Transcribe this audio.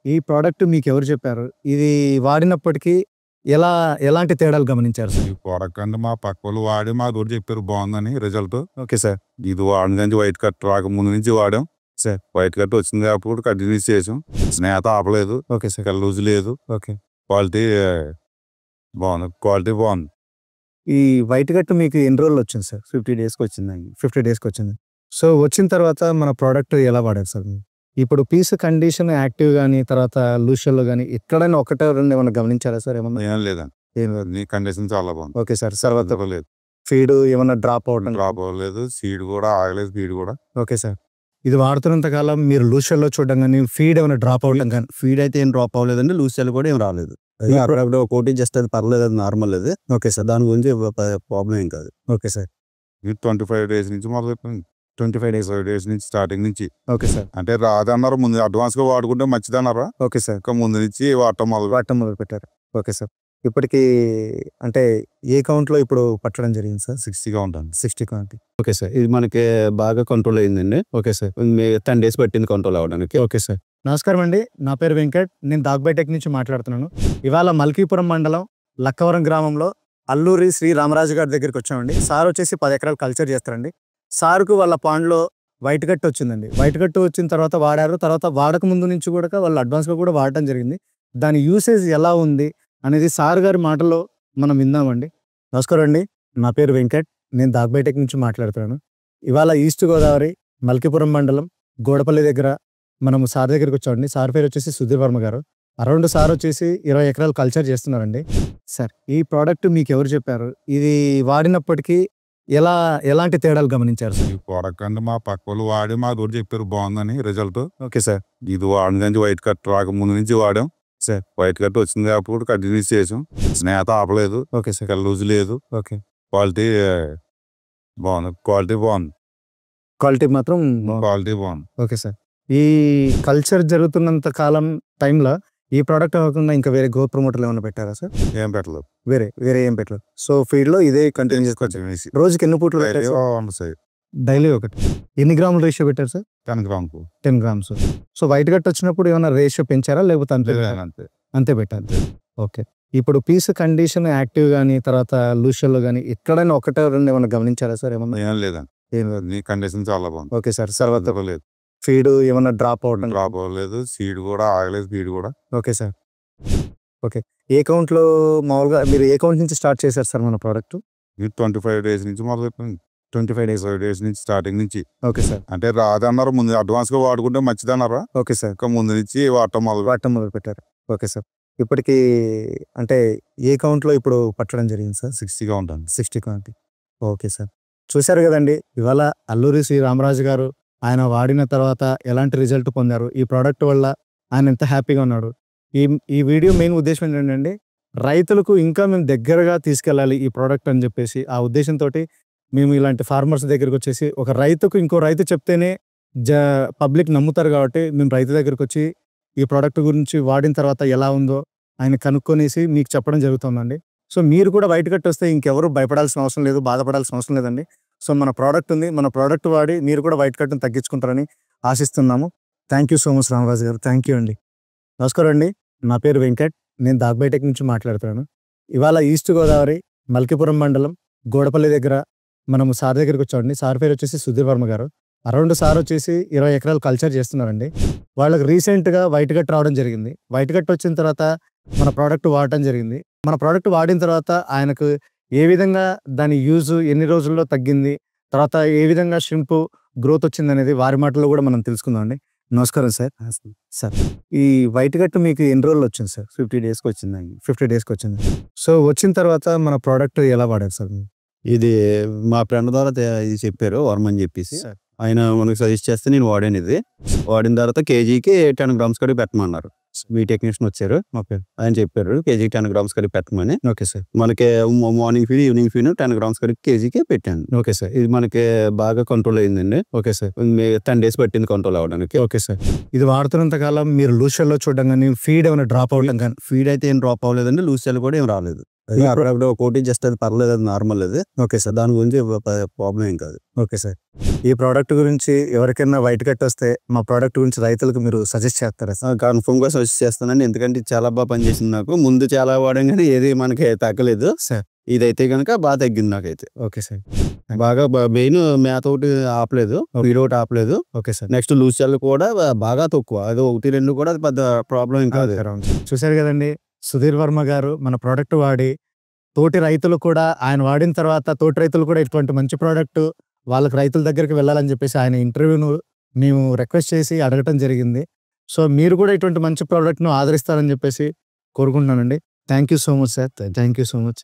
ఈ ప్రోడక్ట్ మీకెవరు చెప్పారు? ఇది వాడినప్పటికీ ఎలా ఎలాంటి తేడాలు గమనించారు సార్? ఈ ప్రోడక్ట్ అంటే మా పక్కోళ్ళు వాడి మాతోటి చెప్పారు బాగుందని రిజల్ట్. Okay sir. ఇది వాడిన నుంచి వైట్ కట్ రాకముందు నుంచి వాడాం సార్. వైట్ కట్ వచ్చింది అప్పుడు కంటిన్యూస్ చేసాం. స్నేహత ఆపలేదు. Okay sir. లూజ్ లేదు. ఓకే. క్వాలిటీ బాగుంది. ఈ వైట్ కట్ మీకు ఎన్ని రోజుల్లో వచ్చింది సార్? 50 డేస్‌కి వచ్చిందండి. 50 డేస్‌కి వచ్చింది. సో, వచ్చిన తర్వాత మన ప్రోడక్ట్ ఎలా వాడారు సార్ మీరు? ఇప్పుడు పీస్ కండిషన్ యాక్టివ్ గాని, తర్వాత లూషన్‌లో గాని ఎక్కడైనా ఒకటో రెండు ఏమన్నా గమనించారా సార్ ఏమన్నా? ఏం లేదండి. ఏం లేదు. నీ కండిషన్ చాలా బాగుంది. Okay sir. తర్వాత లేదు. ఫీడ్ ఏమన్నా డ్రాప్ అవ్వడం డ్రాప్ అవ్వలేదు. సీడ్ కూడా ఆగలేదు. స్పీడ్ కూడా. Okay sir. ఇది వాడుతున్నంత కాలం మీరు లూషన్‌లో చూడడం గాని, ఫీడ్ ఏమైనా డ్రాప్ అవ్వడం గాని ఫీడ్ అయితే ఏం డ్రాప్ అవ్వలేదండి. లూజ్ సెల్ కూడా ఏం రాలేదు. అప్పుడప్పుడు ఒకటి జస్ట్ అది పర్లేదు, అది నార్మల్ అది. Okay sir. దాని గురించి ప్రాబ్లం ఏం కాదు. Okay sir. ఇది 25 డేస్ నుంచి మొదలైపోయింది. 25 డేస్ నుంచి స్టార్టింగ్ నుంచి. Okay sir. అంటే రాదన్నారు ముందు అడ్వాన్స్ గా వాడుకుంటే మంచిదన్నారా? Okay sir. ఇంకా ముందు నుంచి వాడటం మొదలు పెట్టారు. Okay sir. ఇప్పటికి అంటే ఏ కౌంట్‌లో ఇప్పుడు పట్టడం జరిగింది సార్? 60గా ఉంటుంది. 60 కౌంట్. Okay sir. ఇది మనకి బాగా కంట్రోల్ అయిందండి. Okay sir. 10 డేస్ పట్టింది కంట్రోల్ అవ్వడానికి. Okay sir. నమస్కారం అండి. నా పేరు వెంకట్. నేను దాగ్బైటెక్ నుంచి మాట్లాడుతున్నాను. ఇవాళ మల్కీపురం మండలం లక్కవరం గ్రామంలో అల్లూరి శ్రీ రామరాజు గారి దగ్గరికి వచ్చామండి. సార్ వచ్చేసి 10 ఎకరాలు కల్చర్ చేస్తారండి. సార్కు వాళ్ళ పాండ్లో వైట్ కట్ వచ్చిందండి. వైట్ కట్ వచ్చిన తర్వాత వాడారు. తర్వాత వాడక ముందు నుంచి కూడా వాళ్ళు అడ్వాన్స్గా కూడా వాడటం జరిగింది. దాని యూసేజ్ ఎలా ఉంది అనేది సార్ గారి మాటల్లో మనం విందామండి. నమస్కారం అండి. నా పేరు వెంకట్. నేను దాగ్బైటెక్ నుంచి మాట్లాడుతున్నాను. ఇవాళ ఈస్ట్ గోదావరి మల్కీపురం మండలం గోడపల్లి దగ్గర మనము సార్ దగ్గరికి వచ్చామండి. సార్ పేరు వచ్చేసి సుధీర్ వర్మ గారు. అరౌండ్ సార్ వచ్చేసి 20 ఎకరాలు కల్చర్ చేస్తున్నారండి. సార్, ఈ ప్రోడక్ట్ మీకు ఎవరు చెప్పారు? ఇది వాడినప్పటికీ ఎలాంటి తేడాలు గమనించారు సార్? ఈ ప్రోడక్ట్ అంటే మా పక్కోళ్ళు వాడి మాతోటి చెప్పారు బాగుందని రిజల్ట్. Okay sir. ఇది వాడిన నుంచి వైట్ కట్ రాకముందు నుంచి వాడాం సార్. వైట్ కట్ వచ్చింది అప్పుడు కంటిన్యూస్ చేసాం. స్నేహత ఆపలేదు. Okay sir. లూజ్ లేదు. ఓకే. క్వాలిటీ బాగుంది. క్వాలిటీ మాత్రం క్వాలిటీ బాగుంది. Okay sir. ఈ కల్చర్ జరుగుతున్నంత కాలం టైంలో ఈ ప్రోడక్ట్ కాకుండా ఇంకా వేరే గ్రోత్ ప్రమోటర్లు ఏమైనా పెట్టారా సార్? ఏం పెట్టలేదు. వేరే ఏం పెట్టలేదు. సో, ఫీల్డ్లో ఇదే కంటిన్యూ చేసుకోవచ్చు. రోజుకి ఎన్ని పూటలు పెట్టారు సార్? డైలీ ఒకటి. ఎన్ని గ్రాముల రేషియో పెట్టారు sir? 10 grams. 10 grams. So, white cut వచ్చినప్పుడు ఏమైనా రేషియో పెంచారా లేకపోతే అంతే పెట్టారు? ఓకే. ఇప్పుడు పీస్ కండిషన్ యాక్టివ్ గానీ, తర్వాత లూషన్‌లో గానీ ఎక్కడైనా ఒకటో రెండు ఏమైనా గమనించారా సార్ ఏమన్నా? ఏం లేదండి. ఏం లేదు. నీ కండిషన్ చాలా బాగుంది. Okay sir. తర్వాత లేదు. ఫీడ్ ఏమన్నా డ్రాప్ అవ్వలేదు. సీడ్ కూడా ఆగలేదు. స్పీడ్ కూడా. Okay sir. ఓకే. ఏ కౌంట్‌లో మామూలుగా మీరు ఏ కౌంట్ నుంచి స్టార్ట్ చేశారు సార్ మన ప్రోడక్ట్? ఇది 25 డేస్ నుంచి మొదలైపోయింది. 25 డేస్ నుంచి స్టార్టింగ్ నుంచి. Okay sir. అంటే రాదన్నారు ముందు అడ్వాన్స్ గా వాడుకుంటే మంచిదన్నారా? Okay sir. ఇంకా ముందు నుంచి వాడటం మొదలు పెట్టారు. Okay sir. ఇప్పటికి అంటే ఏ కౌంట్‌లో ఇప్పుడు పట్టడం జరిగింది సార్? 60గా ఉంటుంది. 60 కౌంట్. Okay sir. చూశారు కదండి. ఇవాళ అల్లూరి శ్రీ రామరాజు గారు ఆయన వాడిన తర్వాత ఎలాంటి రిజల్ట్ పొందారు, ఈ ప్రోడక్ట్ వల్ల ఆయన ఎంత హ్యాపీగా ఉన్నాడు. ఈ వీడియో మెయిన్ ఉద్దేశం ఏంటంటే రైతులకు ఇంకా మేము దగ్గరగా తీసుకెళ్ళాలి ఈ ప్రోడక్ట్ అని చెప్పేసి ఆ ఉద్దేశంతో మేము ఇలాంటి ఫార్మర్స్ దగ్గరికి వచ్చేసి ఒక రైతుకు ఇంకో రైతు చెప్తేనే పబ్లిక్ నమ్ముతారు కాబట్టి మేము రైతు దగ్గరికి వచ్చి ఈ ప్రోడక్ట్ గురించి వాడిన తర్వాత ఎలా ఉందో ఆయన కనుక్కొనేసి మీకు చెప్పడం జరుగుతుందండి. సో, మీరు కూడా వైట్ కట్ వస్తే ఇంకెవరు భయపడాల్సిన అవసరం లేదు, బాధపడాల్సిన అవసరం లేదండి. సో, మన ప్రోడక్ట్ ఉంది. మన ప్రోడక్ట్ వాడి మీరు కూడా వైట్ కట్ని తగ్గించుకుంటారని ఆశిస్తున్నాము. Thank you so much Ramaraju garu. Thank you అండి. నమస్కారం అండి. నా పేరు వెంకట్. నేను దాగ్బైటెక్ నుంచి మాట్లాడుతున్నాను. ఇవాళ ఈస్ట్ గోదావరి మల్కీపురం మండలం గోడపల్లి దగ్గర మనము సార్ దగ్గరికి వచ్చామండి. సార్ పేరు వచ్చేసి సుధీర్ వర్మ గారు. అరౌండ్ సార్ వచ్చేసి 20 ఎకరాలు కల్చర్ చేస్తున్నారండి. వాళ్ళకి రీసెంట్గా వైట్ కట్ రావడం జరిగింది. వైట్ కట్ వచ్చిన తర్వాత మన ప్రోడక్ట్ వాడటం జరిగింది. మన ప్రోడక్ట్ వాడిన తర్వాత ఆయనకు ఏ విధంగా దాని యూజ్ ఎన్ని రోజుల్లో తగ్గింది, తర్వాత ఏ విధంగా షింప్ గ్రోత్ వచ్చింది అనేది వారి మాటల్లో కూడా మనం తెలుసుకుందామండి. నమస్కారం సార్. సార్, ఈ వైట్ కట్ మీకు ఎన్ని రోజుల్లో వచ్చింది సార్? 50 డేస్‌కి వచ్చిందండి. 50 డేస్‌కి వచ్చింది. సో, వచ్చిన తర్వాత మన ప్రోడక్ట్ ఎలా వాడారు సార్? ఇది మా ఫ్రెండ్ ద్వారా ఇది చెప్పారు వర్మ అని చెప్పేసి. ఆయన మనకు సజెస్ట్ చేస్తే నేను వాడాను. ఇది వాడిన తర్వాత కేజీకి 10 గ్రామ్స్ కడిగి పెట్టమన్నారు. మీ టెక్నీషియన్ వచ్చారు. ఓకే. ఆయన చెప్పారు కేజీకి 10 గ్రామ్స్ కడిగి పెట్టమని. Okay sir. మనకి morning feed, evening feed 10 grams కడిగి కేజీకి పెట్టాను. Okay sir. ఇది మనకి బాగా కంట్రోల్ అయిందండి. Okay sir. 10 డేస్ పట్టింది కంట్రోల్ అవ్వడానికి. Okay sir. ఇది వాడుతున్నంత కాలం మీరు లూషన్‌లో చూడడం కానీ, ఫీడ్ ఏమైనా డ్రాప్ అవ్వడం కానీ? ఫీడ్ అయితే ఏం డ్రాప్ అవ్వలేదండి. లూజ్ సెల్ కూడా ఏం రాలేదు. అప్పుడప్పుడు ఒకటి జస్ట్ అది పర్లేదు, అది నార్మల్ అది. Okay sir. దాని గురించి ప్రాబ్లం ఏం కాదు. Okay sir. ఈ ప్రోడక్ట్ గురించి ఎవరికైనా వైట్ కట్ వస్తే మా ప్రోడక్ట్ గురించి రైతులకు మీరు సజెస్ట్ చేస్తారా సార్? కన్ఫర్మ్ గా సజెస్ట్ చేస్తానండి, ఎందుకంటే ఇది చాలా బాగా పనిచేసింది నాకు. ముందు చాలా వాడాం కానీ ఏది మనకి తగ్గలేదు సార్. ఇదైతే కనుక బాగా తగ్గింది నాకైతే. Okay sir. బాగా మెయిన్ మేత ఒకటి ఆపలేదు, ఫీడ్ ఒకటి ఆపలేదు. Okay sir. నెక్స్ట్ లూజ్ చల్లు కూడా బాగా తక్కువ, అది 1-2 కూడా అది పెద్ద ప్రాబ్లం ఏం కాదు. చూశారు కదండి, సుధీర్ వర్మ గారు మన ప్రోడక్ట్ వాడి తోటి రైతులు కూడా, ఆయన వాడిన తర్వాత తోటి రైతులు కూడా ఇటువంటి మంచి ప్రోడక్ట్ వాళ్ళకి రైతుల దగ్గరికి వెళ్ళాలని చెప్పేసి ఆయన ఇంటర్వ్యూను మేము రిక్వెస్ట్ చేసి అడగటం జరిగింది. సో మీరు కూడా ఇటువంటి మంచి ప్రోడక్ట్ను ఆదరిస్తారని చెప్పేసి కోరుకుంటున్నానండి. Thank you so much sir. Thank you so much.